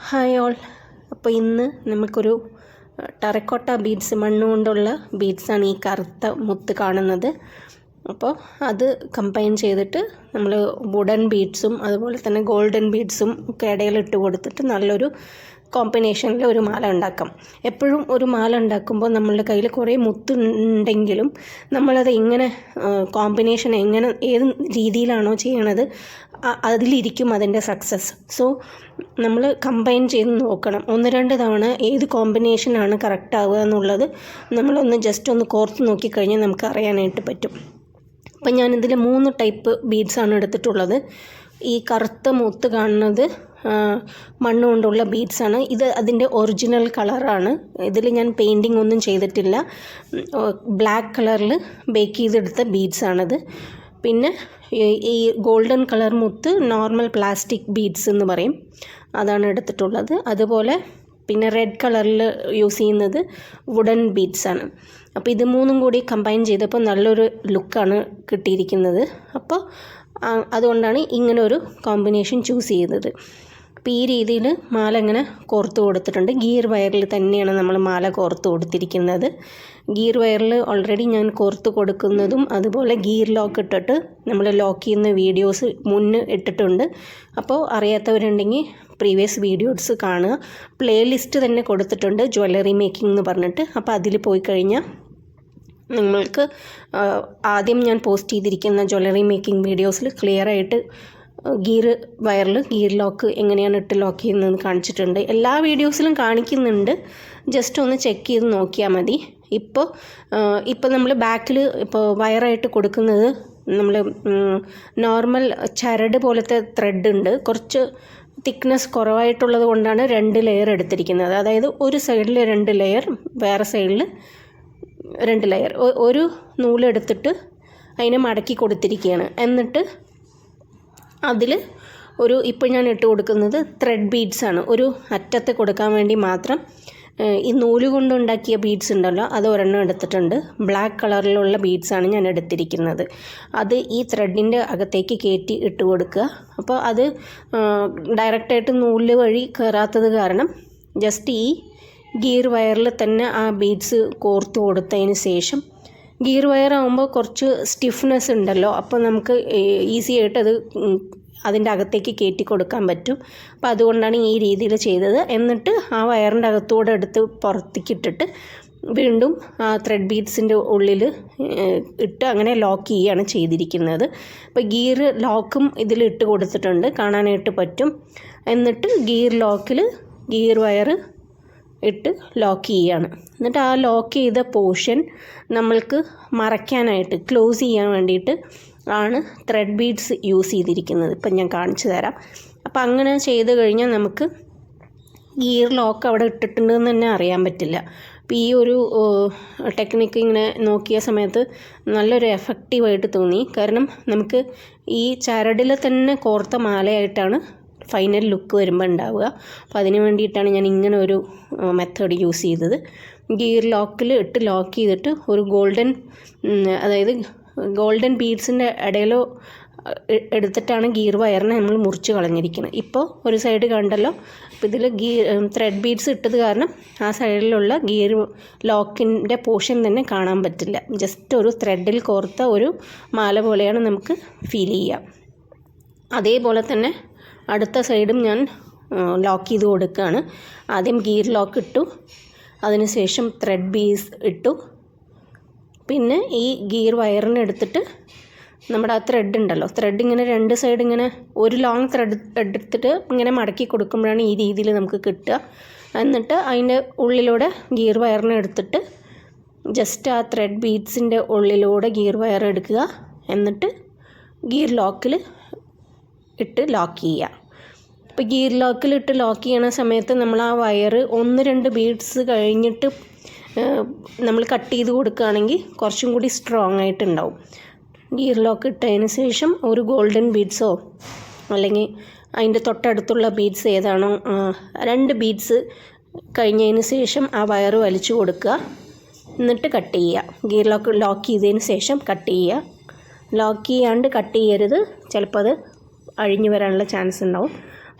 Hi all. അപ്പോൾ ഇന്ന് നമുക്കൊരു ടെറക്കോട്ട ബീഡ്സ് മണ്ണുകൊണ്ടുള്ള ബീഡ്സാണ് ഈ കറുത്ത മുത്ത് കാണുന്നത്. അപ്പോൾ അത് കമ്പൈൻ ചെയ്തിട്ട് നമ്മൾ വുഡൻ ബീഡ്സും അതുപോലെ തന്നെ ഗോൾഡൻ ബീഡ്സും ഒക്കെ ഇടയിലിട്ട് കൊടുത്തിട്ട് നല്ലൊരു കോമ്പിനേഷനിൽ ഒരു മാല ഉണ്ടാക്കാം. എപ്പോഴും ഒരു മാല ഉണ്ടാക്കുമ്പോൾ നമ്മളുടെ കയ്യിൽ കുറേ മുത്തുണ്ടെങ്കിലും നമ്മളത് എങ്ങനെ കോമ്പിനേഷൻ എങ്ങനെ ഏത് രീതിയിലാണോ ചെയ്യണത് അതിലിരിക്കും അതിൻ്റെ സക്സസ്. സോ നമ്മൾ കമ്പൈൻ ചെയ്ത് നോക്കണം. 1-2 തവണ ഏത് കോമ്പിനേഷനാണ് കറക്റ്റ് ആവുക എന്നുള്ളത് നമ്മളൊന്ന് ജസ്റ്റ് ഒന്ന് കോർത്ത് നോക്കിക്കഴിഞ്ഞാൽ നമുക്ക് അറിയാനായിട്ട് പറ്റും. അപ്പം ഞാനിതിൽ 3 ടൈപ്പ് ബീഡ്സാണ് എടുത്തിട്ടുള്ളത്. ഈ കറുത്ത മുത്ത് കാണുന്നത് മണ്ണ് കൊണ്ടുള്ള ബീഡ്സാണ്. ഇത് അതിൻ്റെ ഒറിജിനൽ കളറാണ്. ഇതിൽ ഞാൻ പെയിൻറ്റിങ് ഒന്നും ചെയ്തിട്ടില്ല. ബ്ലാക്ക് കളറിൽ ബേക്ക് ചെയ്തെടുത്ത ബീഡ്സാണിത്. പിന്നെ ഈ ഗോൾഡൻ കളർ മുത്ത് നോർമൽ പ്ലാസ്റ്റിക് ബീഡ്സ് എന്ന് പറയും, അതാണ് എടുത്തിട്ടുള്ളത്. അതുപോലെ പിന്നെ റെഡ് കളറിൽ യൂസ് ചെയ്യുന്നത് വുഡൻ ബീഡ്സാണ്. അപ്പോൾ ഇത് 3 കൂടി കമ്പൈൻ ചെയ്തപ്പോൾ നല്ലൊരു ലുക്കാണ് കിട്ടിയിരിക്കുന്നത്. അപ്പോൾ അതുകൊണ്ടാണ് ഇങ്ങനെ ഒരു കോമ്പിനേഷൻ ചൂസ് ചെയ്തത്. അപ്പോൾ ഈ രീതിയിൽ മാല ഇങ്ങനെ കോർത്ത് കൊടുത്തിട്ടുണ്ട്. ഗിയർ വയറിൽ തന്നെയാണ് നമ്മൾ മാല കോർത്ത് കൊടുത്തിരിക്കുന്നത്. ഗിയർ വയറിൽ ഓൾറെഡി ഞാൻ കോർത്ത് കൊടുക്കുന്നതും അതുപോലെ ഗിയർ ലോക്ക് ഇട്ടിട്ട് നമ്മൾ ലോക്ക് ചെയ്യുന്ന വീഡിയോസ് മുന്നേ ഇട്ടിട്ടുണ്ട്. അപ്പോൾ അറിയാത്തവരുണ്ടെങ്കിൽ പ്രീവിയസ് വീഡിയോസ് കാണുക. പ്ലേലിസ്റ്റ് തന്നെ കൊടുത്തിട്ടുണ്ട് ജ്വല്ലറി മേക്കിംഗ് എന്ന് പറഞ്ഞിട്ട്. അപ്പോൾ അതിൽ പോയി കഴിഞ്ഞാൽ നിങ്ങൾക്ക് ആദ്യം ഞാൻ പോസ്റ്റ് ചെയ്തിരിക്കുന്ന ജ്വല്ലറി മേക്കിംഗ് വീഡിയോസിൽ ക്ലിയറായിട്ട് ഗിയർ വയറിൽ ഗിയർ ലോക്ക് എങ്ങനെയാണ് ഇട്ട് ലോക്ക് ചെയ്യുന്നതെന്ന് കാണിച്ചിട്ടുണ്ട്. എല്ലാ വീഡിയോസിലും കാണിക്കുന്നുണ്ട്, ജസ്റ്റ് ഒന്ന് ചെക്ക് ചെയ്ത് നോക്കിയാൽ മതി. ഇപ്പോൾ നമ്മൾ ബാക്കിൽ ഇപ്പോൾ വയറായിട്ട് കൊടുക്കുന്നത് നമ്മൾ നോർമൽ ചരട് പോലത്തെ ത്രെഡ് ഉണ്ട്. കുറച്ച് തിക്നെസ് കുറവായിട്ടുള്ളത് കൊണ്ടാണ് 2 ലെയർ എടുത്തിരിക്കുന്നത്. അതായത് ഒരു സൈഡിൽ 2 ലെയർ, വേറെ സൈഡിൽ 2 ലെയർ. ഒരു നൂലെടുത്തിട്ട് അതിനെ മടക്കി കൊടുത്തിരിക്കുകയാണ്. എന്നിട്ട് അതിൽ ഇപ്പോൾ ഞാൻ ഇട്ട് കൊടുക്കുന്നത് ത്രെഡ് ബീഡ്സാണ്. ഒരു അറ്റത്ത് കൊടുക്കാൻ വേണ്ടി മാത്രം ഈ നൂല് കൊണ്ടുണ്ടാക്കിയ ബീഡ്സ് ഉണ്ടല്ലോ, അത് ഒരെണ്ണം എടുത്തിട്ടുണ്ട്. ബ്ലാക്ക് കളറിലുള്ള ബീഡ്സാണ് ഞാൻ എടുത്തിരിക്കുന്നത്. അത് ഈ ത്രെഡിൻ്റെ അകത്തേക്ക് കയറ്റി ഇട്ട് കൊടുക്കുക. അപ്പോൾ അത് ഡയറക്റ്റായിട്ട് നൂല് വഴി കയറാത്തത് കാരണം ജസ്റ്റ് ഈ ഗിയർ വയറിൽ തന്നെ ആ ബീഡ്സ് കോർത്ത് കൊടുത്തതിന് ശേഷം, ഗിയർ വയർ ആകുമ്പോൾ കുറച്ച് സ്റ്റിഫ്നെസ് ഉണ്ടല്ലോ, അപ്പോൾ നമുക്ക് ഈസി ആയിട്ട് അത് അതിൻ്റെ അകത്തേക്ക് കയറ്റി കൊടുക്കാൻ പറ്റും. അപ്പോൾ അതുകൊണ്ടാണ് ഈ രീതിയിൽ ചെയ്തത്. എന്നിട്ട് ആ വയറിൻ്റെ അകത്തൂടെ എടുത്ത് പുറത്തേക്കിട്ടിട്ട് വീണ്ടും ആ ത്രെഡ് ബീഡ്സിൻ്റെ ഉള്ളിൽ ഇട്ട് അങ്ങനെ ലോക്ക് ചെയ്യുകയാണ് ചെയ്തിരിക്കുന്നത്. അപ്പോൾ ഗിയർ ലോക്കും ഇതിൽ ഇട്ട് കൊടുത്തിട്ടുണ്ട്, കാണാനായിട്ട് പറ്റും. എന്നിട്ട് ഗിയർ ലോക്കിൽ ഗിയർ വയർ ഇട്ട് ലോക്ക് ചെയ്യുകയാണ്. എന്നിട്ട് ആ ലോക്ക് ചെയ്ത പോർഷൻ നമ്മൾക്ക് മറയ്ക്കാനായിട്ട് ക്ലോസ് ചെയ്യാൻ വേണ്ടിയിട്ട് ആണ് ത്രെഡ് ബീഡ്സ് യൂസ് ചെയ്തിരിക്കുന്നത്. ഇപ്പം ഞാൻ കാണിച്ചു തരാം. അപ്പം അങ്ങനെ ചെയ്ത് കഴിഞ്ഞാൽ നമുക്ക് ഗിയർ ലോക്ക് അവിടെ ഇട്ടിട്ടുണ്ടെന്ന് തന്നെ അറിയാൻ പറ്റില്ല. അപ്പോൾ ഈ ഒരു ടെക്നിക്ക് ഇങ്ങനെ നോക്കിയ സമയത്ത് നല്ലൊരു എഫക്റ്റീവായിട്ട് തോന്നി. കാരണം നമുക്ക് ഈ ചരടിൽ തന്നെ കോർത്ത മാലയായിട്ടാണ് ഫൈനൽ ലുക്ക് വരുമ്പോൾ ഉണ്ടാവുക. അപ്പോൾ അതിന് വേണ്ടിയിട്ടാണ് ഞാൻ ഇങ്ങനെ ഒരു മെത്തേഡ് യൂസ് ചെയ്തത്. ഗിയർ ലോക്കിൽ ഇട്ട് ലോക്ക് ചെയ്തിട്ട് ഒരു ഗോൾഡൻ ബീഡ്സിൻ്റെ ഇടയിലോ എടുത്തിട്ടാണ് ഗിയർ വയറിനെ നമ്മൾ മുറിച്ച് കളഞ്ഞിരിക്കുന്നത്. ഇപ്പോൾ ഒരു സൈഡ് കണ്ടല്ലോ. അപ്പോൾ ഇതിൽ ത്രെഡ് ബീഡ്സ് ഇട്ടത് കാരണം ആ സൈഡിലുള്ള ഗിയർ ലോക്കിൻ്റെ പോർഷൻ തന്നെ കാണാൻ പറ്റില്ല. ജസ്റ്റ് ഒരു ത്രെഡിൽ കോർത്ത ഒരു മാല പോലെയാണ് നമുക്ക് ഫീൽ ചെയ്യുക. അതേപോലെ തന്നെ അടുത്ത സൈഡും ഞാൻ ലോക്ക് ചെയ്ത് കൊടുക്കുകയാണ്. ആദ്യം ഗിയർ ലോക്ക് ഇട്ടു, അതിനുശേഷം ത്രെഡ് ബീഡ്സ് ഇട്ടു. പിന്നെ ഈ ഗിയർ വയറിനെ എടുത്തിട്ട് നമ്മുടെ ആ ത്രെഡ് ഉണ്ടല്ലോ, ത്രെഡ് ഇങ്ങനെ 2 സൈഡ് ഇങ്ങനെ ഒരു ലോങ് ത്രെഡ് എടുത്തിട്ട് ഇങ്ങനെ മടക്കി കൊടുക്കുമ്പോഴാണ് ഈ രീതിയിൽ നമുക്ക് കിട്ടുക. എന്നിട്ട് അതിൻ്റെ ഉള്ളിലൂടെ ഗിയർ വയറിനെ എടുത്തിട്ട് ജസ്റ്റ് ആ ത്രെഡ് ബീഡ്സിൻ്റെ ഉള്ളിലൂടെ ഗിയർ വയർ എടുക്കുക. എന്നിട്ട് ഗിയർ ലോക്കിൽ ഇട്ട് ലോക്ക് ചെയ്യുക. ഇപ്പോൾ ഗിയർ ലോക്കിലിട്ട് ലോക്ക് ചെയ്യണ സമയത്ത് നമ്മൾ ആ വയർ 1-2 ബീഡ്സ് കഴിഞ്ഞിട്ട് നമ്മൾ കട്ട് ചെയ്ത് കൊടുക്കുകയാണെങ്കിൽ കുറച്ചും കൂടി സ്ട്രോങ് ആയിട്ടുണ്ടാവും. ഗിയർ ലോക്ക് ഇട്ടതിന് ശേഷം ഒരു ഗോൾഡൻ ബീഡ്സോ അല്ലെങ്കിൽ അതിൻ്റെ തൊട്ടടുത്തുള്ള ബീഡ്സ് ഏതാണോ 2 ബീഡ്സ് കഴിഞ്ഞതിന് ശേഷം ആ വയർ വലിച്ചു കൊടുക്കുക. എന്നിട്ട് കട്ട് ചെയ്യുക. ഗിയർ ലോക്ക് ചെയ്തതിന് ശേഷം കട്ട് ചെയ്യുക. ലോക്ക് ചെയ്യാണ്ട് കട്ട് ചെയ്യരുത്, ചിലപ്പോൾ അത് അഴിഞ്ഞു വരാനുള്ള ചാൻസ് ഉണ്ടാവും.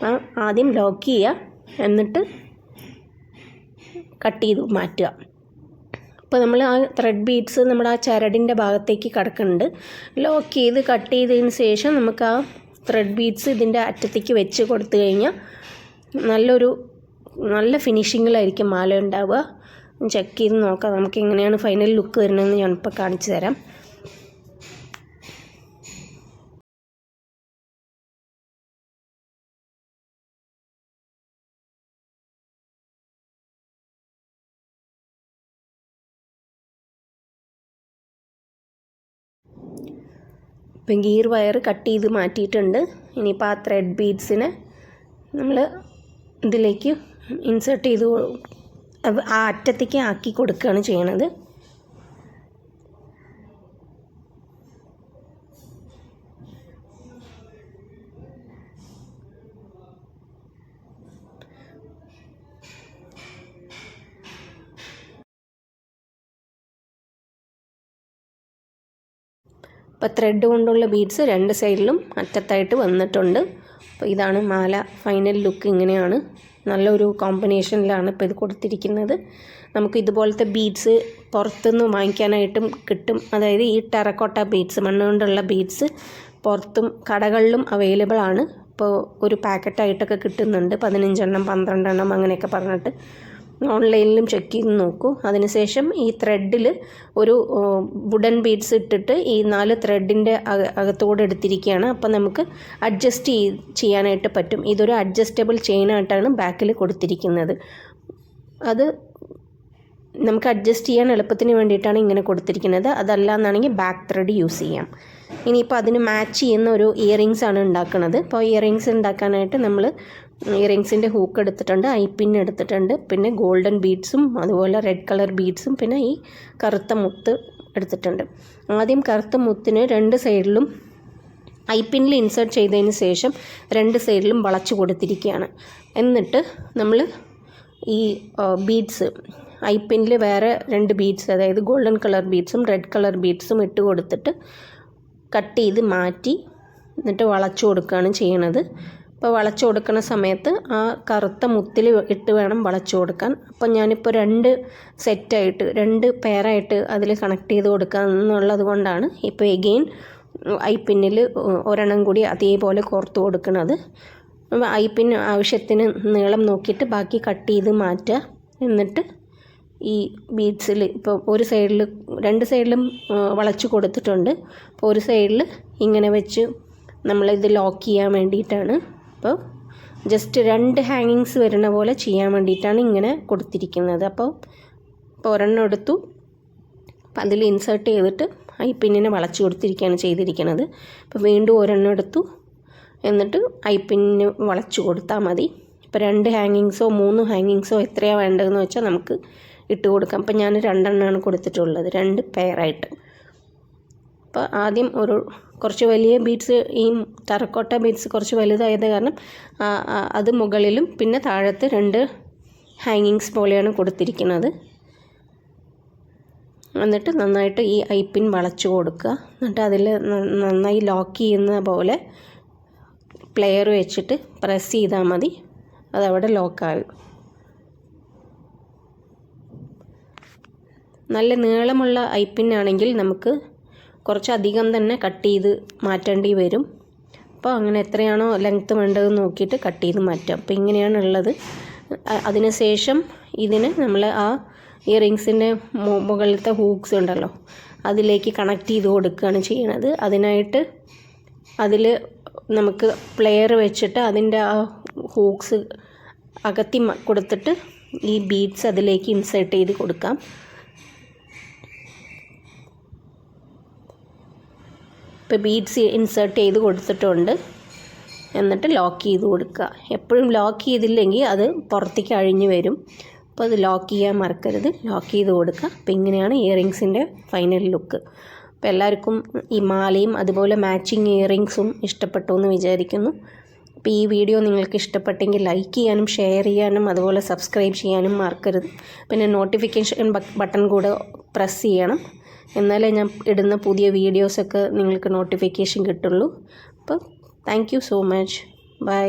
ആദ്യം ലോക്ക് ചെയ്യുക, എന്നിട്ട് കട്ട് ചെയ്ത് മാറ്റുക. അപ്പോൾ നമ്മൾ ആ ത്രെഡ് ബീഡ്സ് നമ്മുടെ ആ ചരടിൻ്റെ ഭാഗത്തേക്ക് കിടക്കുന്നുണ്ട്. ലോക്ക് ചെയ്ത് കട്ട് ചെയ്തതിന് ശേഷം നമുക്ക് ആ ത്രെഡ് ബീഡ്സ് ഇതിൻ്റെ അറ്റത്തേക്ക് വെച്ച് കൊടുത്തു കഴിഞ്ഞാൽ നല്ല ഫിനിഷിങ്ങിലായിരിക്കും മാല ഉണ്ടാവുക. ചെക്ക് ചെയ്ത് നോക്കാം നമുക്ക് എങ്ങനെയാണ് ഫൈനൽ ലുക്ക് വരുന്നതെന്ന് ഞാനിപ്പോൾ കാണിച്ചു തരാം. ഇപ്പം ഗിയർ വയർ കട്ട് ചെയ്ത് മാറ്റിയിട്ടുണ്ട്. ഇനിയിപ്പോൾ ആ ത്രെഡ് ബീഡ്സിനെ നമ്മൾ ഇതിലേക്ക് ഇൻസേർട്ട് ചെയ്ത് ആ അറ്റത്തേക്ക് ആക്കി കൊടുക്കുകയാണ് ചെയ്യണത്. അപ്പോൾ ത്രെഡ് കൊണ്ടുള്ള ബീഡ്സ് രണ്ട് സൈഡിലും അറ്റത്തായിട്ട് വന്നിട്ടുണ്ട്. അപ്പോൾ ഇതാണ് മാല ഫൈനൽ ലുക്ക്. ഇങ്ങനെയാണ്, നല്ലൊരു കോമ്പിനേഷനിലാണ് ഇപ്പോൾ ഇത് കൊടുത്തിരിക്കുന്നത്. നമുക്ക് ഇതുപോലത്തെ ബീഡ്സ് പുറത്തുനിന്ന് വാങ്ങിക്കാനായിട്ടും കിട്ടും. അതായത് ഈ ടെറക്കോട്ട ബീഡ്സ്, മണ്ണുകൊണ്ടുള്ള ബീഡ്സ് പുറത്തും കടകളിലും അവൈലബിൾ ആണ്. ഇപ്പോൾ ഒരു പാക്കറ്റായിട്ടൊക്കെ കിട്ടുന്നുണ്ട്, 15 എണ്ണം 12 എണ്ണം അങ്ങനെയൊക്കെ പറഞ്ഞിട്ട്. ഓൺലൈനിലും ചെക്ക് ചെയ്ത് നോക്കൂ. അതിനുശേഷം ഈ ത്രെഡിൽ ഒരു വുഡൻ ബീഡ്സ് ഇട്ടിട്ട് ഈ 4 ത്രെഡിൻ്റെ അകത്തോടെ എടുത്തിരിക്കുകയാണ്. അപ്പം നമുക്ക് അഡ്ജസ്റ്റ് ചെയ്യാനായിട്ട് പറ്റും. ഇതൊരു അഡ്ജസ്റ്റബിൾ ചെയിനായിട്ടാണ് ബാക്കിൽ കൊടുത്തിരിക്കുന്നത്. അത് നമുക്ക് അഡ്ജസ്റ്റ് ചെയ്യാൻ എളുപ്പത്തിന് വേണ്ടിയിട്ടാണ് ഇങ്ങനെ കൊടുത്തിരിക്കുന്നത്. അതല്ല എന്നാണെങ്കിൽ ബാക്ക് ത്രെഡ് യൂസ് ചെയ്യാം. ഇനിയിപ്പോൾ അതിന് മാച്ച് ചെയ്യുന്ന ഒരു ഇയറിങ്സ് ആണ് ഉണ്ടാക്കുന്നത്. അപ്പോൾ ഇയറിങ്സ് ഉണ്ടാക്കാനായിട്ട് നമ്മൾ ഇയറിങ്സിൻ്റെ ഹൂക്ക് എടുത്തിട്ടുണ്ട്, ഐപ്പിൻ എടുത്തിട്ടുണ്ട്, പിന്നെ ഗോൾഡൻ ബീഡ്സും അതുപോലെ റെഡ് കളർ ബീഡ്സും, പിന്നെ ഈ കറുത്ത മുത്ത് എടുത്തിട്ടുണ്ട്. ആദ്യം കറുത്ത മുത്തിന് രണ്ട് സൈഡിലും ഐപ്പിനിൽ ഇൻസേർട്ട് ചെയ്തതിന് ശേഷം രണ്ട് സൈഡിലും വളച്ചു കൊടുത്തിരിക്കുകയാണ്. എന്നിട്ട് നമ്മൾ ഈ ബീഡ്സ് ഐപ്പിനിൽ വേറെ 2 ബീഡ്സ്, അതായത് ഗോൾഡൻ കളർ ബീഡ്സും റെഡ് കളർ ബീഡ്സും ഇട്ട് കൊടുത്തിട്ട് കട്ട് ചെയ്ത് മാറ്റി എന്നിട്ട് വളച്ചു കൊടുക്കുകയാണ് ചെയ്യണത്. അപ്പോൾ വളച്ചു കൊടുക്കുന്ന സമയത്ത് ആ കറുത്ത മുത്തിൽ ഇട്ട് വേണം വളച്ചു കൊടുക്കാൻ. അപ്പം ഞാനിപ്പോൾ 2 സെറ്റായിട്ട് 2 പെയറായിട്ട് അതിൽ കണക്ട് ചെയ്ത് കൊടുക്കുക എന്നുള്ളത് കൊണ്ടാണ് ഇപ്പോൾ എഗെയിൻ ഐപ്പിന്നിൽ ഒരെണ്ണം കൂടി അതേപോലെ കോർത്ത് കൊടുക്കുന്നത്. ഐപ്പിൻ ആവശ്യത്തിന് നീളം നോക്കിയിട്ട് ബാക്കി കട്ട് ചെയ്ത് മാറ്റുക. എന്നിട്ട് ഈ ബീഡ്സിൽ ഇപ്പോൾ ഒരു സൈഡിൽ 2 സൈഡിലും വളച്ചു കൊടുത്തിട്ടുണ്ട്. അപ്പോൾ ഒരു സൈഡിൽ ഇങ്ങനെ വെച്ച് നമ്മളിത് ലോക്ക് ചെയ്യാൻ വേണ്ടിയിട്ടാണ്. അപ്പോൾ ജസ്റ്റ് 2 ഹാങ്ങിങ്സ് വരുന്ന പോലെ ചെയ്യാൻ വേണ്ടിയിട്ടാണ് ഇങ്ങനെ കൊടുത്തിരിക്കുന്നത്. അപ്പോൾ ഒരെണ്ണം എടുത്തു, അപ്പം അതിൽ ഇൻസേർട്ട് ചെയ്തിട്ട് ഐപ്പിന്നിനെ വളച്ചു കൊടുത്തിരിക്കുകയാണ് ചെയ്തിരിക്കുന്നത്. അപ്പോൾ വീണ്ടും ഒരെണ്ണം എടുത്തു, എന്നിട്ട് ഐപ്പിന്നിന് വളച്ചു കൊടുത്താൽ മതി. ഇപ്പോൾ 2 ഹാങ്ങിങ്സോ 3 ഹാങ്ങിങ്സോ എത്രയാണ് വേണ്ടതെന്ന് വെച്ചാൽ നമുക്ക് ഇട്ട് കൊടുക്കാം. അപ്പം ഞാൻ 2 എണ്ണമാണ് കൊടുത്തിട്ടുള്ളത്, 2 പെയറായിട്ട്. അപ്പോൾ ആദ്യം കുറച്ച് വലിയ ബീഡ്സ്, ഈ ടെറക്കോട്ട ബീഡ്സ് കുറച്ച് വലുതായത് കാരണം അത് മുകളിലും പിന്നെ താഴത്ത് 2 ഹാങ്ങിങ്സ് പോലെയാണ് കൊടുത്തിരിക്കുന്നത്. എന്നിട്ട് നന്നായിട്ട് ഈ ഐപ്പിൻ വളച്ചു കൊടുക്കുക. എന്നിട്ട് അതിൽ നന്നായി ലോക്ക് ചെയ്യുന്ന പോലെ പ്ലെയർ വെച്ചിട്ട് പ്രസ് ചെയ്താൽ മതി, അതവിടെ ലോക്കാകും. നല്ല നീളമുള്ള ഐപ്പിനാണെങ്കിൽ നമുക്ക് കുറച്ചധികം തന്നെ കട്ട് ചെയ്ത് മാറ്റേണ്ടി വരും. അപ്പോൾ അങ്ങനെ എത്രയാണോ ലെങ്ത്ത് വേണ്ടതെന്ന് നോക്കിയിട്ട് കട്ട് ചെയ്ത് മാറ്റാം. അപ്പോൾ ഇങ്ങനെയാണ് ഉള്ളത്. അതിനുശേഷം ഇതിന് നമ്മൾ ആ ഇയറിങ്സിൻ്റെ മുകളിലത്തെ ഹൂക്സ് ഉണ്ടല്ലോ അതിലേക്ക് കണക്ട് ചെയ്ത് കൊടുക്കുകയാണ് ചെയ്യണത്. അതിനായിട്ട് അതിൽ നമുക്ക് പ്ലെയർ വെച്ചിട്ട് അതിൻ്റെ ആ ഹൂക്സ് അകത്തി കൊടുത്തിട്ട് ഈ ബീഡ്സ് അതിലേക്ക് ഇൻസേർട്ട് ചെയ്ത് കൊടുക്കാം. ഇപ്പോൾ ബീഡ്സ് ഇൻസേർട്ട് ചെയ്ത് കൊടുത്തിട്ടുണ്ട്. എന്നിട്ട് ലോക്ക് ചെയ്ത് കൊടുക്കുക. എപ്പോഴും ലോക്ക് ചെയ്തില്ലെങ്കിൽ അത് പുറത്തേക്ക് അഴിഞ്ഞു വരും. അപ്പോൾ അത് ലോക്ക് ചെയ്യാൻ മറക്കരുത്, ലോക്ക് ചെയ്ത് കൊടുക്കുക. അപ്പോൾ ഇങ്ങനെയാണ് ഇയറിങ്സിൻ്റെ ഫൈനൽ ലുക്ക്. അപ്പോൾ എല്ലാവർക്കും ഈ മാലയും അതുപോലെ മാച്ചിങ് ഇയറിങ്സും ഇഷ്ടപ്പെട്ടു എന്ന് വിചാരിക്കുന്നു. അപ്പോൾ ഈ വീഡിയോ നിങ്ങൾക്ക് ഇഷ്ടപ്പെട്ടെങ്കിൽ ലൈക്ക് ചെയ്യാനും ഷെയർ ചെയ്യാനും അതുപോലെ സബ്സ്ക്രൈബ് ചെയ്യാനും മറക്കരുത്. പിന്നെ നോട്ടിഫിക്കേഷൻ ബട്ടൺ കൂടെ പ്രസ് ചെയ്യണം, എന്നാലേ ഞാൻ ഇടുന്ന പുതിയ വീഡിയോസൊക്കെ നിങ്ങൾക്ക് നോട്ടിഫിക്കേഷൻ കിട്ടുള്ളൂ. അപ്പോൾ thank you so much. By.